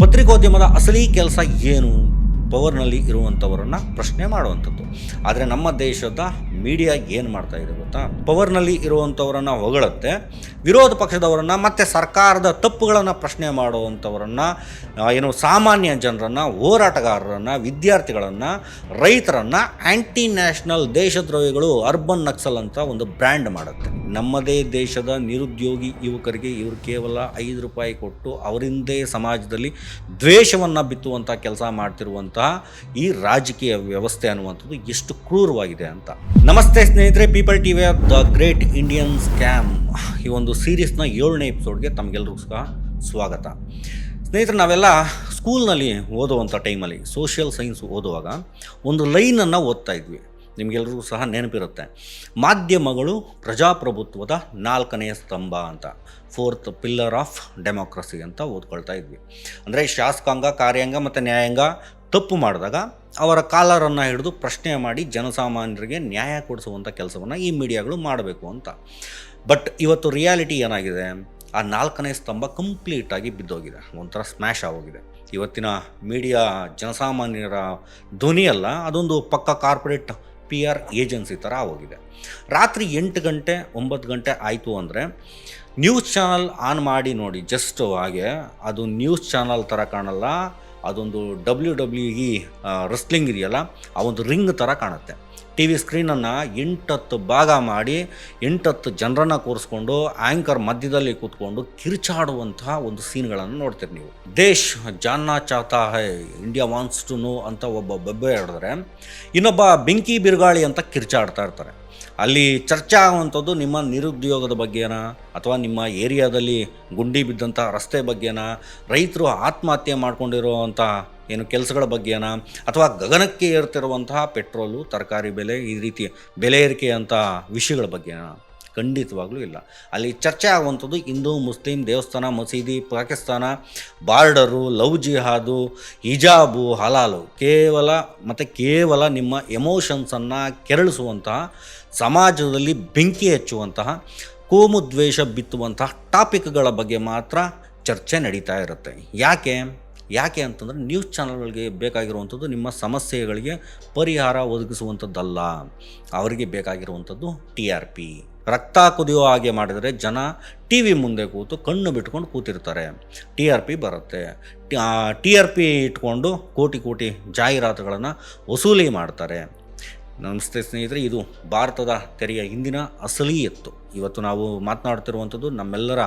ಪತ್ರಿಕೋದ್ಯಮದ ಅಸಲಿ ಕೆಲಸ ಏನು? ಪವರ್ನಲ್ಲಿ ಇರುವಂಥವರನ್ನು ಪ್ರಶ್ನೆ ಮಾಡುವಂಥದ್ದು. ಆದರೆ ನಮ್ಮ ದೇಶದ ಮೀಡಿಯಾ ಏನು ಮಾಡ್ತಾ ಇದೆ ಗೊತ್ತಾ? ಪವರ್ನಲ್ಲಿ ಇರುವಂಥವರನ್ನು ಹೊಗಳುತ್ತೆ, ವಿರೋಧ ಪಕ್ಷದವರನ್ನು ಮತ್ತು ಸರ್ಕಾರದ ತಪ್ಪುಗಳನ್ನು ಪ್ರಶ್ನೆ ಮಾಡುವಂಥವರನ್ನು, ಸಾಮಾನ್ಯ ಜನರನ್ನು, ಹೋರಾಟಗಾರರನ್ನು, ವಿದ್ಯಾರ್ಥಿಗಳನ್ನು, ರೈತರನ್ನು ಆ್ಯಂಟಿ ನ್ಯಾಷನಲ್ ದೇಶದ್ರೋಹಿಗಳು, ಅರ್ಬನ್ ನಕ್ಸಲ್ ಅಂತ ಒಂದು ಬ್ರ್ಯಾಂಡ್ ಮಾಡುತ್ತೆ. ನಮ್ಮದೇ ದೇಶದ ನಿರುದ್ಯೋಗಿ ಯುವಕರಿಗೆ ಇವರು ಕೇವಲ 5 ರೂಪಾಯಿ ಕೊಟ್ಟು ಅವರಿಂದೇ ಸಮಾಜದಲ್ಲಿ ದ್ವೇಷವನ್ನು ಬಿತ್ತುವಂಥ ಕೆಲಸ ಮಾಡ್ತಿರುವಂಥ ಈ ರಾಜಕೀಯ ವ್ಯವಸ್ಥೆ ಅನ್ನುವಂಥದ್ದು ಎಷ್ಟು ಕ್ರೂರವಾಗಿದೆ ಅಂತ. ನಮಸ್ತೆ ಸ್ನೇಹಿತರೆ, ಪೀಪಲ್ ಟಿವಿಯ ದ ಗ್ರೇಟ್ ಇಂಡಿಯನ್ ಸ್ಕ್ಯಾಮ್ ಈ ಒಂದು ಸೀರೀಸ್ನ 7ನೇ ಎಪಿಸೋಡ್ಗೆ ತಮಗೆಲ್ಲರಿಗೂ ಸಹ ಸ್ವಾಗತ. ಸ್ನೇಹಿತರೆ, ನಾವೆಲ್ಲ ಸ್ಕೂಲ್ನಲ್ಲಿ ಓದುವಂಥ ಟೈಮಲ್ಲಿ ಸೋಷಿಯಲ್ ಸೈನ್ಸ್ ಓದುವಾಗ ಒಂದು ಲೈನನ್ನು ಓದ್ತಾ ಇದ್ವಿ. ನಿಮಗೆಲ್ಲರಿಗೂ ಸಹ ನೆನಪಿರುತ್ತೆ, ಮಾಧ್ಯಮಗಳು ಪ್ರಜಾಪ್ರಭುತ್ವದ 4ನೇ ಸ್ತಂಭ ಅಂತ, 4th ಪಿಲ್ಲರ್ ಆಫ್ ಡೆಮೋಕ್ರಸಿ ಅಂತ ಓದ್ಕೊಳ್ತಾ ಇದ್ವಿ. ಅಂದರೆ ಶಾಸಕಾಂಗ, ಕಾರ್ಯಾಂಗ ಮತ್ತು ನ್ಯಾಯಾಂಗ ತಪ್ಪು ಮಾಡಿದಾಗ ಅವರ ಕಾಲರನ್ನು ಹಿಡಿದು ಪ್ರಶ್ನೆ ಮಾಡಿ ಜನಸಾಮಾನ್ಯರಿಗೆ ನ್ಯಾಯ ಕೊಡಿಸುವಂಥ ಕೆಲಸವನ್ನು ಈ ಮೀಡಿಯಾಗಳು ಮಾಡಬೇಕು ಅಂತ. ಬಟ್ ಇವತ್ತು ರಿಯಾಲಿಟಿ ಏನಾಗಿದೆ? ಆ 4ನೇ ಸ್ತಂಭ ಕಂಪ್ಲೀಟಾಗಿ ಬಿದ್ದೋಗಿದೆ, ಒಂಥರ ಸ್ಮ್ಯಾಶ್ ಆಗೋಗಿದೆ. ಇವತ್ತಿನ ಮೀಡಿಯಾ ಜನಸಾಮಾನ್ಯರ ಧ್ವನಿಯಲ್ಲ, ಅದೊಂದು ಪಕ್ಕ ಕಾರ್ಪೊರೇಟ್ PR ಏಜೆನ್ಸಿ ಥರ ಆಗೋಗಿದೆ. ರಾತ್ರಿ 8 ಗಂಟೆ 9 ಗಂಟೆ ಆಯಿತು ಅಂದರೆ ನ್ಯೂಸ್ ಚಾನಲ್ ಆನ್ ಮಾಡಿ ನೋಡಿ, ಜಸ್ಟ್ ಹಾಗೆ ಅದು ನ್ಯೂಸ್ ಚಾನಲ್ ಥರ ಕಾಣಲ್ಲ, ಅದೊಂದು WWE ರೆಸ್ಲಿಂಗ್ ಇದೆಯಲ್ಲ, ಆ ಒಂದು ರಿಂಗ್ ಥರ ಕಾಣುತ್ತೆ. TV ಸ್ಕ್ರೀನನ್ನು 8-10 ಭಾಗ ಮಾಡಿ 8-10 ಜನರನ್ನು ಕೂರಿಸ್ಕೊಂಡು ಆ್ಯಂಕರ್ ಮಧ್ಯದಲ್ಲಿ ಕೂತ್ಕೊಂಡು ಕಿರ್ಚಾಡುವಂತಹ ಒಂದು ಸೀನ್ಗಳನ್ನು ನೋಡ್ತೀರಿ ನೀವು. ದೇಶ್ ಜಾನ್ನ ಚಾಹತಾ ಹೈ, ಇಂಡಿಯಾ ವಾಂಟ್ಸ್ ಟು ನೋ ಅಂತ ಒಬ್ಬ ಬೆಬ್ಬೆ ಹಿಡಿದ್ರೆ ಇನ್ನೊಬ್ಬ ಬೆಂಕಿ ಬಿರುಗಾಳಿ ಅಂತ ಕಿರ್ಚಾಡ್ತಾ ಇರ್ತಾರೆ. ಅಲ್ಲಿ ಚರ್ಚೆ ಆಗುವಂಥದ್ದು ನಿಮ್ಮ ನಿರುದ್ಯೋಗದ ಬಗ್ಗೆನಾ, ಅಥವಾ ನಿಮ್ಮ ಏರಿಯಾದಲ್ಲಿ ಗುಂಡಿ ಬಿದ್ದಂಥ ರಸ್ತೆ ಬಗ್ಗೆನಾ, ರೈತರು ಆತ್ಮಹತ್ಯೆ ಮಾಡ್ಕೊಂಡಿರುವಂಥ ಕೆಲಸಗಳ ಬಗ್ಗೆನಾ, ಅಥವಾ ಗಗನಕ್ಕೆ ಏರ್ತಿರುವಂತಹ ಪೆಟ್ರೋಲು, ತರಕಾರಿ ಬೆಲೆ, ಈ ರೀತಿ ಬೆಲೆ ಏರಿಕೆಯಂಥ ವಿಷಯಗಳ ಬಗ್ಗೆನಾ? ಖಂಡಿತವಾಗ್ಲೂ ಇಲ್ಲ. ಅಲ್ಲಿ ಚರ್ಚೆ ಆಗುವಂಥದ್ದು ಹಿಂದೂ ಮುಸ್ಲಿಂ, ದೇವಸ್ಥಾನ, ಮಸೀದಿ, ಪಾಕಿಸ್ತಾನ, ಬಾರ್ಡರು, ಲವ್ ಜಿಹಾದು, ಹಿಜಾಬು, ಹಲಾಲು, ಕೇವಲ ನಿಮ್ಮ ಎಮೋಷನ್ಸನ್ನು ಕೆರಳಿಸುವಂತಹ, ಸಮಾಜದಲ್ಲಿ ಬೆಂಕಿ ಹಚ್ಚುವಂತಹ, ಕೋಮು ದ್ವೇಷ ಬಿತ್ತುವಂತಹ ಟಾಪಿಕ್ಗಳ ಬಗ್ಗೆ ಮಾತ್ರ ಚರ್ಚೆ ನಡೀತಾ ಇರುತ್ತೆ. ಯಾಕೆ ಅಂತಂದರೆ ನ್ಯೂಸ್ ಚಾನಲ್ಗಳಿಗೆ ಬೇಕಾಗಿರುವಂಥದ್ದು ನಿಮ್ಮ ಸಮಸ್ಯೆಗಳಿಗೆ ಪರಿಹಾರ ಒದಗಿಸುವಂಥದ್ದಲ್ಲ, ಅವರಿಗೆ ಬೇಕಾಗಿರುವಂಥದ್ದು TRP. ರಕ್ತ ಕುದಿಯೋ ಹಾಗೆ ಮಾಡಿದರೆ ಜನ TV ಮುಂದೆ ಕೂತು ಕಣ್ಣು ಬಿಟ್ಕೊಂಡು ಕೂತಿರ್ತಾರೆ, TRP ಬರುತ್ತೆ. TRP ಇಟ್ಕೊಂಡು ಕೋಟಿ ಜಾಹೀರಾತುಗಳನ್ನು ವಸೂಲಿ ಮಾಡ್ತಾರೆ. ನಮಸ್ತೆ ಸ್ನೇಹಿತರೆ, ಇದು ಭಾರತದ ತೆರೆಯ ಹಿಂದಿನ ಅಸಲಿ ಎತ್ತು. ಇವತ್ತು ನಾವು ಮಾತನಾಡ್ತಿರುವಂಥದ್ದು ನಮ್ಮೆಲ್ಲರ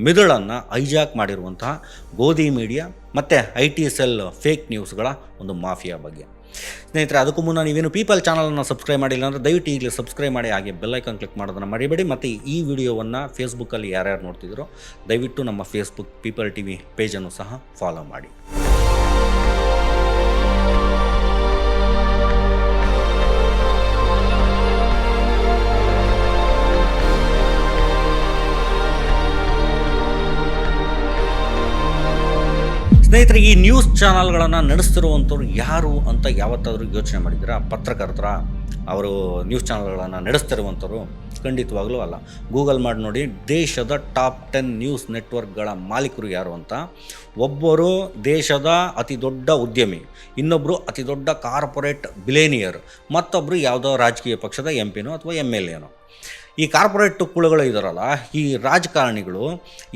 ಮಿದುಳನ್ನು ಹೈಜಾಕ್ ಮಾಡಿರುವಂತಹ ಗೋಧಿ ಮೀಡಿಯಾ ಮತ್ತು IT ಸೆಲ್ ಫೇಕ್ ನ್ಯೂಸ್ಗಳ ಒಂದು ಮಾಫಿಯಾ ಬಗ್ಗೆ. ಸ್ನೇಹಿತರೆ, ಅದಕ್ಕೂ ಮುನ್ನ ನೀವೇನು ಪೀಪಲ್ ಚಾನಲನ್ನು ಸಬ್ಸ್ಕ್ರೈಬ್ ಮಾಡಿಲ್ಲ ಅಂದರೆ ದಯವಿಟ್ಟು ಈಗಲೇ ಸಬ್ಸ್ಕ್ರೈಬ್ ಮಾಡಿ, ಹಾಗೆ ಬೆಲ್ಲೈಕನ್ ಕ್ಲಿಕ್ ಮಾಡೋದನ್ನು ಮರಿಬೇಡಿ. ಮತ್ತು ಈ ವಿಡಿಯೋವನ್ನು ಫೇಸ್ಬುಕ್ಕಲ್ಲಿ ಯಾರ್ಯಾರು ನೋಡ್ತಿದ್ದೀರೋ ದಯವಿಟ್ಟು ನಮ್ಮ ಫೇಸ್ಬುಕ್ ಪೀಪಲ್ TV ಪೇಜನ್ನು ಸಹ ಫಾಲೋ ಮಾಡಿ. ಸ್ನೇಹಿತರೆ, ಈ ನ್ಯೂಸ್ ಚಾನಲ್ಗಳನ್ನು ನಡೆಸ್ತಿರುವಂಥವ್ರು ಯಾರು ಅಂತ ಯಾವತ್ತಾದರೂ ಯೋಚನೆ ಮಾಡಿದ್ದೀರಾ? ಪತ್ರಕರ್ತರ ಅವರು ನ್ಯೂಸ್ ಚಾನಲ್ಗಳನ್ನು ನಡೆಸ್ತಿರುವಂಥವ್ರು? ಖಂಡಿತವಾಗ್ಲೂ ಅಲ್ಲ. ಗೂಗಲ್ ಮಾಡಿ ನೋಡಿ, ದೇಶದ ಟಾಪ್ 10 ನ್ಯೂಸ್ ನೆಟ್ವರ್ಕ್ಗಳ ಮಾಲೀಕರು ಯಾರು ಅಂತ. ಒಬ್ಬರು ದೇಶದ ಅತಿ ದೊಡ್ಡ ಉದ್ಯಮಿ, ಇನ್ನೊಬ್ಬರು ಅತಿ ದೊಡ್ಡ ಕಾರ್ಪೊರೇಟ್ ಬಿಲೇನಿಯರ್, ಮತ್ತೊಬ್ಬರು ಯಾವುದೋ ರಾಜಕೀಯ ಪಕ್ಷದ MP ಅಥವಾ MLA. ಈ ಕಾರ್ಪೊರೇಟ್ ಕುಳುಗಳು ಇದ್ದಾರಲ್ಲ, ಈ ರಾಜಕಾರಣಿಗಳು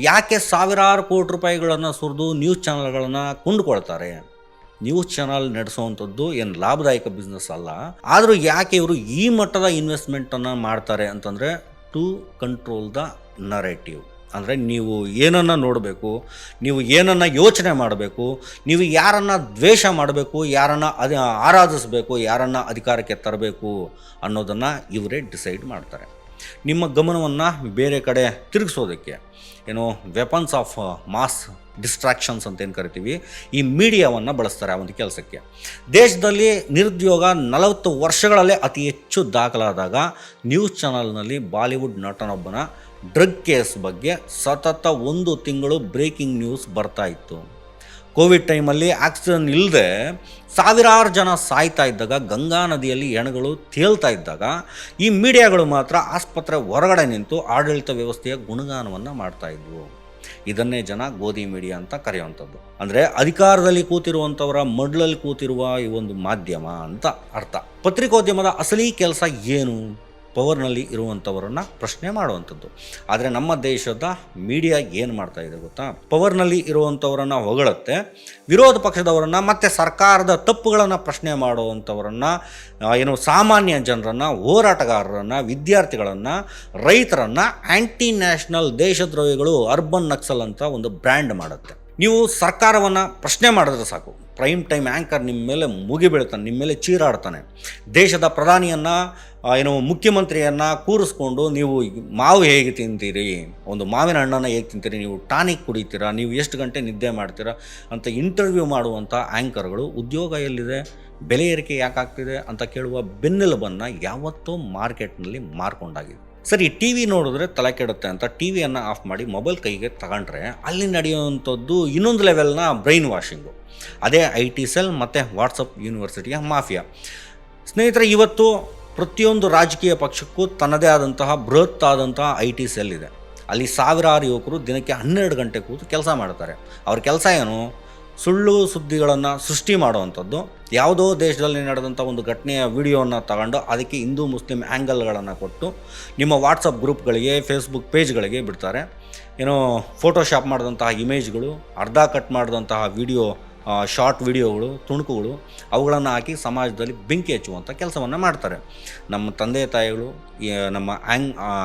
ಯಾಕೆ ಸಾವಿರಾರು ಕೋಟಿ ರೂಪಾಯಿಗಳನ್ನು ಸುರಿದು ನ್ಯೂಸ್ ಚಾನಲ್ಗಳನ್ನು ಕೊಂಡುಕೊಳ್ತಾರೆ? ನ್ಯೂಸ್ ಚಾನಲ್ ನಡೆಸುವಂಥದ್ದು ಏನು ಲಾಭದಾಯಕ ಬಿಸ್ನೆಸ್ ಅಲ್ಲ. ಆದರೂ ಯಾಕೆ ಇವರು ಈ ಮಟ್ಟದ ಇನ್ವೆಸ್ಟ್ಮೆಂಟನ್ನು ಮಾಡ್ತಾರೆ ಅಂತಂದರೆ, ಟು ಕಂಟ್ರೋಲ್ ದ ನರೇಟಿವ್. ಅಂದರೆ ನೀವು ಏನನ್ನು ನೋಡಬೇಕು, ನೀವು ಏನನ್ನು ಯೋಚನೆ ಮಾಡಬೇಕು, ನೀವು ಯಾರನ್ನು ದ್ವೇಷ ಮಾಡಬೇಕು, ಯಾರನ್ನು ಆರಾಧಿಸಬೇಕು, ಯಾರನ್ನು ಅಧಿಕಾರಕ್ಕೆ ತರಬೇಕು ಅನ್ನೋದನ್ನು ಇವರೇ ಡಿಸೈಡ್ ಮಾಡ್ತಾರೆ. ನಿಮ್ಮ ಗಮನವನ್ನು ಬೇರೆ ಕಡೆ ತಿರುಗಿಸೋದಕ್ಕೆ ವೆಪನ್ಸ್ ಆಫ್ ಮಾಸ್ ಡಿಸ್ಟ್ರಾಕ್ಷನ್ಸ್ ಅಂತ ಏನು ಕರಿತೀವಿ, ಈ ಮೀಡಿಯಾವನ್ನು ಬಳಸ್ತಾರೆ ಆ ಒಂದು ಕೆಲಸಕ್ಕೆ. ದೇಶದಲ್ಲಿ ನಿರುದ್ಯೋಗ 40 ವರ್ಷಗಳಲ್ಲೇ ಅತಿ ಹೆಚ್ಚು ದಾಖಲಾದಾಗ ನ್ಯೂಸ್ ಚಾನಲ್ನಲ್ಲಿ ಬಾಲಿವುಡ್ ನಟನೊಬ್ಬನ ಡ್ರಗ್ ಕೇಸ್ ಬಗ್ಗೆ ಸತತ 1 ತಿಂಗಳು ಬ್ರೇಕಿಂಗ್ ನ್ಯೂಸ್ ಬರ್ತಾ ಇತ್ತು. ಕೋವಿಡ್ ಟೈಮಲ್ಲಿ ಆಕ್ಸಿಜನ್ ಇಲ್ಲದೆ ಸಾವಿರಾರು ಜನ ಸಾಯ್ತಾ ಇದ್ದಾಗ, ಗಂಗಾ ನದಿಯಲ್ಲಿ ಹೆಣಗಳು ತೇಲ್ತಾ ಇದ್ದಾಗ ಈ ಮೀಡಿಯಾಗಳು ಮಾತ್ರ ಆಸ್ಪತ್ರೆ ಹೊರಗಡೆ ನಿಂತು ಆಡಳಿತ ವ್ಯವಸ್ಥೆಯ ಗುಣಗಾನವನ್ನು ಮಾಡ್ತಾಯಿದ್ವು. ಇದನ್ನೇ ಜನ ಗೋಧಿ ಮೀಡಿಯಾ ಅಂತ ಕರೆಯುವಂಥದ್ದು. ಅಂದರೆ ಅಧಿಕಾರದಲ್ಲಿ ಕೂತಿರುವಂಥವರ ಮಡ್ಲಲ್ಲಿ ಕೂತಿರುವ ಈ ಒಂದು ಮಾಧ್ಯಮ ಅಂತ ಅರ್ಥ. ಪತ್ರಿಕೋದ್ಯಮದ ಅಸಲಿ ಕೆಲಸ ಏನು? ಪವರ್ನಲ್ಲಿ ಇರುವಂಥವರನ್ನು ಪ್ರಶ್ನೆ ಮಾಡುವಂಥದ್ದು. ಆದರೆ ನಮ್ಮ ದೇಶದ ಮೀಡಿಯಾ ಏನು ಮಾಡ್ತಾ ಇದೆ ಗೊತ್ತಾ? ಪವರ್ನಲ್ಲಿ ಇರುವಂಥವರನ್ನು ಹೊಗಳುತ್ತೆ, ವಿರೋಧ ಪಕ್ಷದವರನ್ನು ಮತ್ತು ಸರ್ಕಾರದ ತಪ್ಪುಗಳನ್ನು ಪ್ರಶ್ನೆ ಮಾಡುವಂಥವರನ್ನು, ಸಾಮಾನ್ಯ ಜನರನ್ನು, ಹೋರಾಟಗಾರರನ್ನು, ವಿದ್ಯಾರ್ಥಿಗಳನ್ನು, ರೈತರನ್ನು ಆ್ಯಂಟಿ ನ್ಯಾಷನಲ್ ದೇಶದ್ರೋಹಿಗಳು, ಅರ್ಬನ್ ನಕ್ಸಲ್ ಅಂತ ಒಂದು ಬ್ರ್ಯಾಂಡ್ ಮಾಡುತ್ತೆ. ನೀವು ಸರ್ಕಾರವನ್ನು ಪ್ರಶ್ನೆ ಮಾಡಿದ್ರೆ ಸಾಕು, ಪ್ರೈಮ್ ಟೈಮ್ ಆ್ಯಂಕರ್ ನಿಮ್ಮ ಮೇಲೆ ಮುಗಿಬೀಳ್ತಾನೆ, ನಿಮ್ಮ ಮೇಲೆ ಚೀರಾಡ್ತಾನೆ. ದೇಶದ ಪ್ರಧಾನಿಯನ್ನು ಮುಖ್ಯಮಂತ್ರಿಯನ್ನು ಕೂರಿಸ್ಕೊಂಡು ನೀವು ಮಾವು ಹೇಗೆ ತಿಂತೀರಿ, ಒಂದು ಮಾವಿನ ಹಣ್ಣನ್ನು ಹೇಗೆ ತಿಂತೀರಿ, ನೀವು ಟಾನಿಕ್ ಕುಡಿತೀರಾ, ನೀವು ಎಷ್ಟು ಗಂಟೆ ನಿದ್ದೆ ಮಾಡ್ತೀರಾ ಅಂತ ಇಂಟರ್ವ್ಯೂ ಮಾಡುವಂಥ ಆ್ಯಂಕರ್ಗಳು ಉದ್ಯೋಗ ಎಲ್ಲಿದೆ, ಬೆಲೆ ಏರಿಕೆ ಯಾಕಾಗ್ತಿದೆ ಅಂತ ಕೇಳುವ ಬೆನ್ನೆಲುಬನ್ನು ಯಾವತ್ತೂ ಮಾರ್ಕೆಟ್ನಲ್ಲಿ ಮಾರ್ಕೊಂಡಾಗಿದೆ. ಸರಿ, ಟಿ ವಿ ನೋಡಿದ್ರೆ ತಲೆ ಕೆಡುತ್ತೆ ಅಂತ ಟಿ ವಿಯನ್ನು ಆಫ್ ಮಾಡಿ ಮೊಬೈಲ್ ಕೈಗೆ ತಗೊಂಡ್ರೆ ಅಲ್ಲಿ ನಡೆಯುವಂಥದ್ದು ಇನ್ನೊಂದು ಲೆವೆಲ್ನ ಬ್ರೈನ್ ವಾಷಿಂಗು. ಅದೇ IT ಸೆಲ್ ಮತ್ತು ವಾಟ್ಸಪ್ ಯೂನಿವರ್ಸಿಟಿಯ ಮಾಫಿಯಾ. ಸ್ನೇಹಿತರೆ, ಇವತ್ತು ಪ್ರತಿಯೊಂದು ರಾಜಕೀಯ ಪಕ್ಷಕ್ಕೂ ತನ್ನದೇ ಆದಂತಹ ಬೃಹತ್ ಆದಂತಹ IT ಸೆಲ್ ಇದೆ. ಅಲ್ಲಿ ಸಾವಿರಾರು ಯುವಕರು ದಿನಕ್ಕೆ 12 ಗಂಟೆ ಕೂತು ಕೆಲಸ ಮಾಡ್ತಾರೆ. ಅವ್ರ ಕೆಲಸ ಏನು? ಸುಳ್ಳು ಸುದ್ದಿಗಳನ್ನು ಸೃಷ್ಟಿ ಮಾಡುವಂಥದ್ದು. ಯಾವುದೋ ದೇಶದಲ್ಲಿ ನಡೆದಂಥ ಒಂದು ಘಟನೆಯ ವಿಡಿಯೋವನ್ನು ತಗೊಂಡು ಅದಕ್ಕೆ ಹಿಂದೂ ಮುಸ್ಲಿಂ ಆ್ಯಂಗಲ್ಗಳನ್ನು ಕೊಟ್ಟು ನಿಮ್ಮ ವಾಟ್ಸಪ್ ಗ್ರೂಪ್ಗಳಿಗೆ, ಫೇಸ್ಬುಕ್ ಪೇಜ್ಗಳಿಗೆ ಬಿಡ್ತಾರೆ. ಫೋಟೋಶಾಪ್ ಮಾಡಿದಂತಹ ಇಮೇಜ್ಗಳು, ಅರ್ಧ ಕಟ್ ಮಾಡಿದಂತಹ ವಿಡಿಯೋ, ಶಾರ್ಟ್ ವಿಡಿಯೋಗಳು, ತುಣುಕುಗಳು, ಅವುಗಳನ್ನು ಹಾಕಿ ಸಮಾಜದಲ್ಲಿ ಬೆಂಕಿ ಹಚ್ಚುವಂಥ ಕೆಲಸವನ್ನು ಮಾಡ್ತಾರೆ. ನಮ್ಮ ತಂದೆ ತಾಯಿಗಳು, ನಮ್ಮ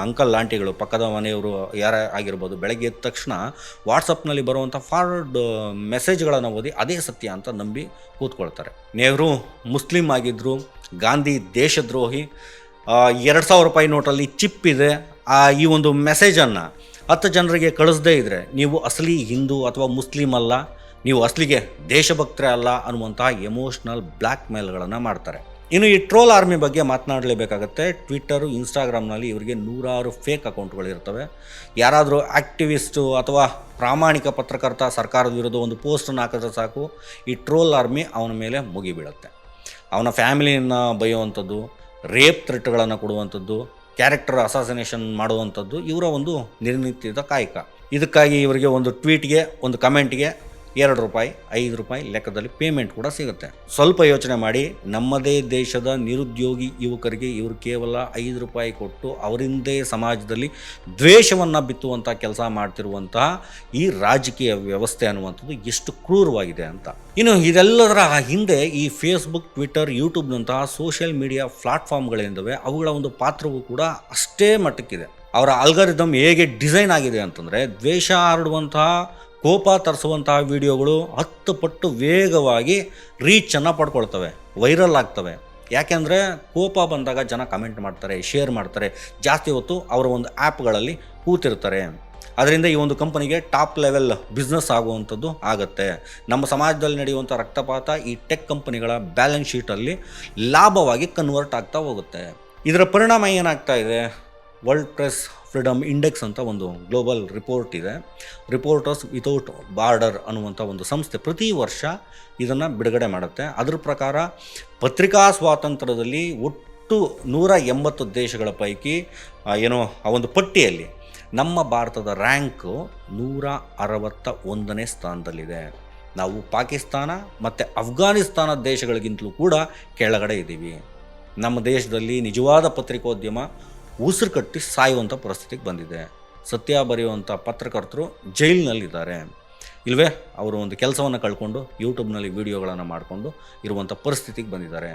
ಅಂಕಲ್ ಆಂಟಿಗಳು, ಪಕ್ಕದ ಮನೆಯವರು ಯಾರೇ ಆಗಿರ್ಬೋದು, ಬೆಳಗ್ಗೆ ಎದ್ದ ತಕ್ಷಣ ವಾಟ್ಸಪ್ನಲ್ಲಿ ಬರುವಂಥ ಫಾರ್ವರ್ಡ್ ಮೆಸೇಜ್ಗಳನ್ನು ಓದಿ ಅದೇ ಸತ್ಯ ಅಂತ ನಂಬಿ ಕೂತ್ಕೊಳ್ತಾರೆ. ನೆಹರು ಮುಸ್ಲಿಂ ಆಗಿದ್ದರು, ಗಾಂಧಿ ದೇಶದ್ರೋಹಿ, 2000 ರೂಪಾಯಿ ನೋಟಲ್ಲಿ ಚಿಪ್ ಇದೆ, ಈ ಒಂದು ಮೆಸೇಜನ್ನು 10 ಜನರಿಗೆ ಕಳಿಸದೇ ಇದ್ದರೆ ನೀವು ಅಸಲಿ ಹಿಂದೂ ಅಥವಾ ಮುಸ್ಲಿಂ ಅಲ್ಲ, ನೀವು ಅಸಲಿಗೆ ದೇಶಭಕ್ತರೇ ಅಲ್ಲ ಅನ್ನುವಂತಹ ಎಮೋಷ್ನಲ್ ಬ್ಲ್ಯಾಕ್ ಮೇಲ್ಗಳನ್ನು ಮಾಡ್ತಾರೆ. ಇನ್ನು ಈ ಟ್ರೋಲ್ ಆರ್ಮಿ ಬಗ್ಗೆ ಮಾತನಾಡಲೇಬೇಕಾಗತ್ತೆ. ಟ್ವಿಟ್ಟರು, ಇನ್ಸ್ಟಾಗ್ರಾಮ್ನಲ್ಲಿ ಇವರಿಗೆ 100 ಫೇಕ್ ಅಕೌಂಟ್ಗಳಿರ್ತವೆ. ಯಾರಾದರೂ ಆ್ಯಕ್ಟಿವಿಸ್ಟು ಅಥವಾ ಪ್ರಾಮಾಣಿಕ ಪತ್ರಕರ್ತ ಸರ್ಕಾರದ ವಿರುದ್ಧ ಒಂದು ಪೋಸ್ಟನ್ನು ಹಾಕಿದ್ರೆ ಸಾಕು, ಈ ಟ್ರೋಲ್ ಆರ್ಮಿ ಅವನ ಮೇಲೆ ಮುಗಿಬೀಳುತ್ತೆ. ಅವನ ಫ್ಯಾಮಿಲಿಯನ್ನು ಬೈಯುವಂಥದ್ದು, ರೇಪ್ ಥ್ರೆಟ್ಗಳನ್ನು ಕೊಡುವಂಥದ್ದು, ಕ್ಯಾರೆಕ್ಟರ್ ಅಸಾಸಿನೇಷನ್ ಮಾಡುವಂಥದ್ದು ಇವರ ಒಂದು ನಿರ್ನಿತ್ಯದ ಕಾಯಕ. ಇದಕ್ಕಾಗಿ ಇವರಿಗೆ ಒಂದು ಟ್ವೀಟ್ಗೆ, ಒಂದು ಕಮೆಂಟ್ಗೆ 2 ರೂಪಾಯಿ, 5 ರೂಪಾಯಿ ಲೆಕ್ಕದಲ್ಲಿ ಪೇಮೆಂಟ್ ಕೂಡ ಸಿಗುತ್ತೆ. ಸ್ವಲ್ಪ ಯೋಚನೆ ಮಾಡಿ, ನಮ್ಮದೇ ದೇಶದ ನಿರುದ್ಯೋಗಿ ಯುವಕರಿಗೆ ಇವರು ಕೇವಲ 5 ರೂಪಾಯಿ ಕೊಟ್ಟು ಅವರಿಂದೇ ಸಮಾಜದಲ್ಲಿ ದ್ವೇಷವನ್ನು ಬಿತ್ತುವಂಥ ಕೆಲಸ ಮಾಡ್ತಿರುವಂತಹ ಈ ರಾಜಕೀಯ ವ್ಯವಸ್ಥೆ ಅನ್ನುವಂಥದ್ದು ಎಷ್ಟು ಕ್ರೂರವಾಗಿದೆ ಅಂತ. ಇನ್ನು ಇದೆಲ್ಲದರ ಹಿಂದೆ ಈ ಫೇಸ್ಬುಕ್, ಟ್ವಿಟ್ಟರ್, ಯೂಟ್ಯೂಬ್ನಂತಹ ಸೋಷಿಯಲ್ ಮೀಡಿಯಾ ಪ್ಲಾಟ್ಫಾರ್ಮ್ಗಳೇನಿದ್ದಾವೆ ಅವುಗಳ ಒಂದು ಪಾತ್ರವೂ ಕೂಡ ಅಷ್ಟೇ ಮಟ್ಟಕ್ಕಿದೆ. ಅವರ ಆಲ್ಗಾರಿದಮ್ ಹೇಗೆ ಡಿಸೈನ್ ಆಗಿದೆ ಅಂತಂದರೆ, ದ್ವೇಷ ಹರಡುವಂತಹ, ಕೋಪ ತರಿಸುವಂತಹ ವಿಡಿಯೋಗಳು 10 ಪಟ್ಟು ವೇಗವಾಗಿ ರೀಚನ್ನು ಪಡ್ಕೊಳ್ತವೆ, ವೈರಲ್ ಆಗ್ತವೆ. ಯಾಕೆಂದರೆ ಕೋಪ ಬಂದಾಗ ಜನ ಕಮೆಂಟ್ ಮಾಡ್ತಾರೆ, ಶೇರ್ ಮಾಡ್ತಾರೆ, ಜಾಸ್ತಿ ಹೊತ್ತು ಅವರ ಒಂದು ಆ್ಯಪ್ಗಳಲ್ಲಿ ಕೂತಿರ್ತಾರೆ. ಅದರಿಂದ ಈ ಒಂದು ಕಂಪನಿಗೆ ಟಾಪ್ ಲೆವೆಲ್ ಬಿಸ್ನೆಸ್ ಆಗುವಂಥದ್ದು ಆಗುತ್ತೆ. ನಮ್ಮ ಸಮಾಜದಲ್ಲಿ ನಡೆಯುವಂಥ ರಕ್ತಪಾತ ಈ ಟೆಕ್ ಕಂಪನಿಗಳ ಬ್ಯಾಲೆನ್ಸ್ ಶೀಟಲ್ಲಿ ಲಾಭವಾಗಿ ಕನ್ವರ್ಟ್ ಆಗ್ತಾ ಹೋಗುತ್ತೆ. ಇದರ ಪರಿಣಾಮ ಏನಾಗ್ತಾ ಇದೆ? ವರ್ಲ್ಡ್ ಪ್ರೆಸ್ ಫ್ರೀಡಮ್ ಇಂಡೆಕ್ಸ್ ಅಂತ ಒಂದು ಗ್ಲೋಬಲ್ ರಿಪೋರ್ಟ್ ಇದೆ. ರಿಪೋರ್ಟರ್ಸ್ ವಿತೌಟ್ ಬಾರ್ಡರ್ ಅನ್ನುವಂಥ ಒಂದು ಸಂಸ್ಥೆ ಪ್ರತಿ ವರ್ಷ ಇದನ್ನು ಬಿಡುಗಡೆ ಮಾಡುತ್ತೆ. ಅದರ ಪ್ರಕಾರ ಪತ್ರಿಕಾ ಸ್ವಾತಂತ್ರ್ಯದಲ್ಲಿ ಒಟ್ಟು 180 ದೇಶಗಳ ಪೈಕಿ ಆ ಒಂದು ಪಟ್ಟಿಯಲ್ಲಿ ನಮ್ಮ ಭಾರತದ ರ್ಯಾಂಕು 161ನೇ ಸ್ಥಾನದಲ್ಲಿದೆ. ನಾವು ಪಾಕಿಸ್ತಾನ ಮತ್ತು ಅಫ್ಘಾನಿಸ್ತಾನ ದೇಶಗಳಿಗಿಂತಲೂ ಕೂಡ ಕೆಳಗಡೆ ಇದ್ದೀವಿ. ನಮ್ಮ ದೇಶದಲ್ಲಿ ನಿಜವಾದ ಪತ್ರಿಕೋದ್ಯಮ ಉಸಿರು ಕಟ್ಟಿ ಸಾಯುವಂಥ ಪರಿಸ್ಥಿತಿಗೆ ಬಂದಿದೆ. ಸತ್ಯ ಬರೆಯುವಂಥ ಪತ್ರಕರ್ತರು ಜೈಲಿನಲ್ಲಿದ್ದಾರೆ. ಇಲ್ವೇ ಅವರು ಒಂದು ಕೆಲಸವನ್ನು ಕಳ್ಕೊಂಡು ಯೂಟ್ಯೂಬ್ನಲ್ಲಿ ವೀಡಿಯೋಗಳನ್ನು ಮಾಡಿಕೊಂಡು ಇರುವಂಥ ಪರಿಸ್ಥಿತಿಗೆ ಬಂದಿದ್ದಾರೆ.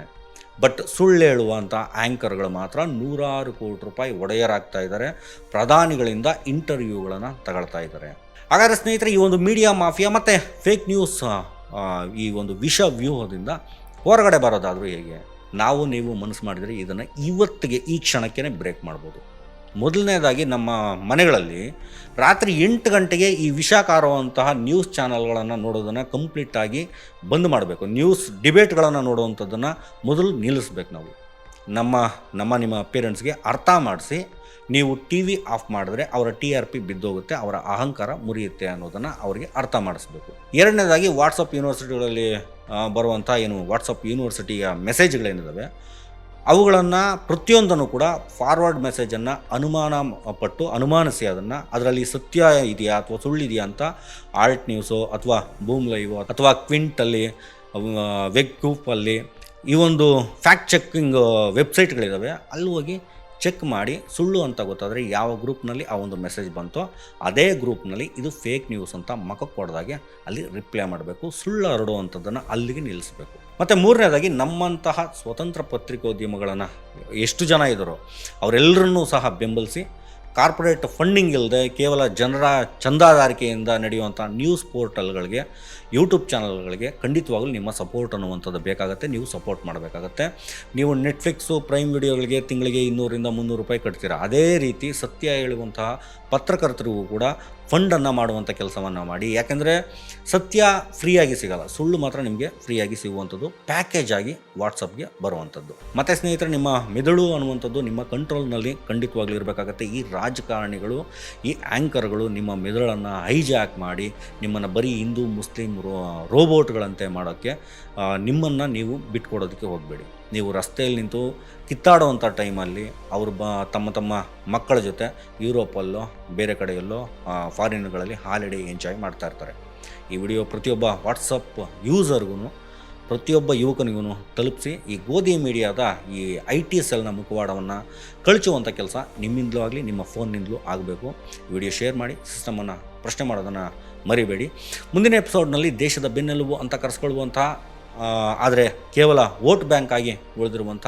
ಬಟ್ ಸುಳ್ಳು ಹೇಳುವಂಥ ಆ್ಯಂಕರ್ಗಳು ಮಾತ್ರ 100 ಕೋಟಿ ರೂಪಾಯಿ ಒಡೆಯರಾಗ್ತಾ ಇದ್ದಾರೆ. ಪ್ರಧಾನಿಗಳಿಂದ ಇಂಟರ್ವ್ಯೂಗಳನ್ನು ತಗೊಳ್ತಾ ಇದ್ದಾರೆ. ಹಾಗಾದರೆ ಸ್ನೇಹಿತರೆ, ಈ ಒಂದು ಮೀಡಿಯಾ ಮಾಫಿಯಾ ಮತ್ತು ಫೇಕ್ ನ್ಯೂಸ್ ಈ ಒಂದು ವಿಷ ವ್ಯೂಹದಿಂದ ಹೊರಗಡೆ ಬರೋದಾದರೂ ಹೇಗೆ? ನಾವು ನೀವು ಮನಸ್ಸು ಮಾಡಿದರೆ ಇದನ್ನು ಇವತ್ತಿಗೆ, ಈ ಕ್ಷಣಕ್ಕೇ ಬ್ರೇಕ್ ಮಾಡ್ಬೋದು. ಮೊದಲನೇದಾಗಿ ನಮ್ಮ ಮನೆಗಳಲ್ಲಿ ರಾತ್ರಿ 8 ಗಂಟೆಗೆ ಈ ವಿಷಕಾರುವಂತಹ ನ್ಯೂಸ್ ಚಾನಲ್ಗಳನ್ನು ನೋಡೋದನ್ನು ಕಂಪ್ಲೀಟಾಗಿ ಬಂದ್ ಮಾಡಬೇಕು. ನ್ಯೂಸ್ ಡಿಬೇಟ್ಗಳನ್ನು ನೋಡುವಂಥದ್ದನ್ನು ಮೊದಲು ನಿಲ್ಲಿಸ್ಬೇಕು. ನಾವು ನಿಮ್ಮ ಪೇರೆಂಟ್ಸ್ಗೆ ಅರ್ಥ ಮಾಡಿಸಿ, ನೀವು ಟಿ ವಿ ಆಫ್ ಮಾಡಿದ್ರೆ ಅವರ TRP ಬಿದ್ದೋಗುತ್ತೆ, ಅವರ ಅಹಂಕಾರ ಮುರಿಯುತ್ತೆ ಅನ್ನೋದನ್ನು ಅವರಿಗೆ ಅರ್ಥ ಮಾಡಿಸ್ಬೇಕು. ಎರಡನೇದಾಗಿ ವಾಟ್ಸಪ್ ಯೂನಿವರ್ಸಿಟಿಗಳಲ್ಲಿ ಬರುವಂಥ ವಾಟ್ಸಪ್ ಯೂನಿವರ್ಸಿಟಿಯ ಮೆಸೇಜ್ಗಳೇನಿದ್ದಾವೆ ಅವುಗಳನ್ನು ಪ್ರತಿಯೊಂದನ್ನು ಕೂಡ ಫಾರ್ವರ್ಡ್ ಮೆಸೇಜನ್ನು ಅನುಮಾನಿಸಿ ಅದರಲ್ಲಿ ಸತ್ಯ ಇದೆಯಾ ಅಥವಾ ಸುಳ್ಳಿದೆಯಾ ಅಂತ ಆಲ್ಟ್ ನ್ಯೂಸು ಅಥವಾ ಬೂಮ್ ಲೈವ್ ಅಥವಾ ಕ್ವಿಂಟಲ್ಲಿ ವೆಗ್ಕೂಪಲ್ಲಿ ಈ ಒಂದು ಫ್ಯಾಕ್ಟ್ ಚೆಕ್ಕಿಂಗ್ ವೆಬ್ಸೈಟ್ಗಳಿದ್ದಾವೆ, ಅಲ್ಲಿ ಹೋಗಿ ಚೆಕ್ ಮಾಡಿ ಸುಳ್ಳು ಅಂತ ಗೊತ್ತಾದರೆ ಯಾವ ಗ್ರೂಪ್ನಲ್ಲಿ ಆ ಒಂದು ಮೆಸೇಜ್ ಬಂತೋ ಅದೇ ಗ್ರೂಪ್ನಲ್ಲಿ ಇದು ಫೇಕ್ ನ್ಯೂಸ್ ಅಂತ ಮಖಕ್ಕೆ ಹೊಡೆದಾಗೆ ಅಲ್ಲಿ ರಿಪ್ಲೈ ಮಾಡಬೇಕು. ಸುಳ್ಳು ಹರಡುವಂಥದ್ದನ್ನು ಅಲ್ಲಿಗೆ ನಿಲ್ಲಿಸಬೇಕು. ಮತ್ತು ಮೂರನೇದಾಗಿ ನಮ್ಮಂತಹ ಸ್ವತಂತ್ರ ಪತ್ರಿಕೋದ್ಯಮಗಳನ್ನು ಎಷ್ಟು ಜನ ಇದ್ದಾರೋ ಅವರೆಲ್ಲರನ್ನೂ ಸಹ ಬೆಂಬಲಿಸಿ ಕಾರ್ಪೊರೇಟ್ ಫಂಡಿಂಗ್ ಇಲ್ಲದೆ ಕೇವಲ ಜನರ ಚಂದಾದಾರಿಕೆಯಿಂದ ನಡೆಯುವಂಥ ನ್ಯೂಸ್ ಪೋರ್ಟಲ್ಗಳಿಗೆ, ಯೂಟ್ಯೂಬ್ ಚಾನಲ್ಗಳಿಗೆ ಖಂಡಿತವಾಗಲೂ ನಿಮ್ಮ ಸಪೋರ್ಟ್ ಅನ್ನುವಂಥದ್ದು ಬೇಕಾಗುತ್ತೆ. ನೀವು ಸಪೋರ್ಟ್ ಮಾಡಬೇಕಾಗತ್ತೆ. ನೀವು ನೆಟ್ಫ್ಲಿಕ್ಸು, ಪ್ರೈಮ್ ವಿಡಿಯೋಗಳಿಗೆ ತಿಂಗಳಿಗೆ 200-300 ರೂಪಾಯಿ ಕಟ್ತೀರಾ. ಅದೇ ರೀತಿ ಸತ್ಯ ಹೇಳುವಂತಹ ಪತ್ರಕರ್ತರಿಗೂ ಕೂಡ ಫಂಡನ್ನು ಮಾಡುವಂಥ ಕೆಲಸವನ್ನು ಮಾಡಿ. ಯಾಕೆಂದರೆ ಸತ್ಯ ಫ್ರೀಯಾಗಿ ಸಿಗಲ್ಲ, ಸುಳ್ಳು ಮಾತ್ರ ನಿಮಗೆ ಫ್ರೀಯಾಗಿ ಸಿಗುವಂಥದ್ದು, ಪ್ಯಾಕೇಜ್ ಆಗಿ ವಾಟ್ಸಪ್ಗೆ ಬರುವಂಥದ್ದು. ಮತ್ತು ಸ್ನೇಹಿತರೆ, ನಿಮ್ಮ ಮೆದುಳು ಅನ್ನುವಂಥದ್ದು ನಿಮ್ಮ ಕಂಟ್ರೋಲ್ನಲ್ಲಿ ಖಂಡಿತವಾಗ್ಲೂ ಇರಬೇಕಾಗತ್ತೆ. ಈ ರಾಜಕಾರಣಿಗಳು, ಈ ಆ್ಯಂಕರ್ಗಳು ನಿಮ್ಮ ಮೆದುಳನ್ನು ಹೈಜಾಕ್ ಮಾಡಿ ನಿಮ್ಮನ್ನು ಬರೀ ಹಿಂದೂ ಮುಸ್ಲಿಂ ರೋಬೋಟ್ಗಳಂತೆ ಮಾಡೋಕ್ಕೆ ನಿಮ್ಮನ್ನು ನೀವು ಬಿಟ್ಕೊಡೋದಕ್ಕೆ ಹೋಗಬೇಡಿ. ನೀವು ರಸ್ತೆಯಲ್ಲಿ ನಿಂತು ಕಿತ್ತಾಡುವಂಥ ಟೈಮಲ್ಲಿ ಅವರು ತಮ್ಮ ಮಕ್ಕಳ ಜೊತೆ ಯುರೋಪಲ್ಲೋ ಬೇರೆ ಕಡೆಯಲ್ಲೋ ಫಾರಿನ್ಗಳಲ್ಲಿ ಹಾಲಿಡೇ ಎಂಜಾಯ್ ಮಾಡ್ತಾ ಇರ್ತಾರೆ. ಈ ವಿಡಿಯೋ ಪ್ರತಿಯೊಬ್ಬ ವಾಟ್ಸಪ್ ಯೂಸರ್ಗೂ, ಪ್ರತಿಯೊಬ್ಬ ಯುವಕನಿಗೂ ತಲುಪಿಸಿ ಈ ಗೋಧಿ ಮೀಡಿಯಾದ ಈ IT ಸೆಲ್ನ ಮುಖವಾಡವನ್ನು ಕಳಚುವಂಥ ಕೆಲಸ ನಿಮ್ಮಿಂದಲೂ ಆಗಲಿ, ನಿಮ್ಮ ಫೋನ್ನಿಂದಲೂ ಆಗಬೇಕು. ಈ ವಿಡಿಯೋ ಶೇರ್ ಮಾಡಿ, ಸಿಸ್ಟಮನ್ನು ಪ್ರಶ್ನೆ ಮಾಡೋದನ್ನು ಮರಿಬೇಡಿ. ಮುಂದಿನ ಎಪಿಸೋಡ್ನಲ್ಲಿ ದೇಶದ ಬೆನ್ನೆಲುಬು ಅಂತ ಕರೆಸ್ಕೊಳ್ಳುವಂಥ ಆದರೆ ಕೇವಲ ವೋಟ್ ಬ್ಯಾಂಕ್ ಆಗಿ ಉಳಿದಿರುವಂಥ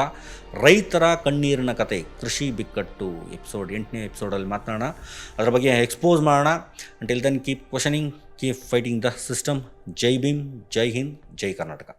ರೈತರ ಕಣ್ಣೀರಿನ ಕತೆ, ಕೃಷಿ ಬಿಕ್ಕಟ್ಟು ಎಪಿಸೋಡ್ 8ನೇ ಎಪಿಸೋಡಲ್ಲಿ ಮಾತನಾಡೋಣ. ಅದರ ಬಗ್ಗೆ ಎಕ್ಸ್ಪೋಸ್ ಮಾಡೋಣ. Until then keep questioning, keep fighting the system. ಜೈ ಭೀಮ್, ಜೈ ಹಿಂದ್, ಜೈ ಕರ್ನಾಟಕ.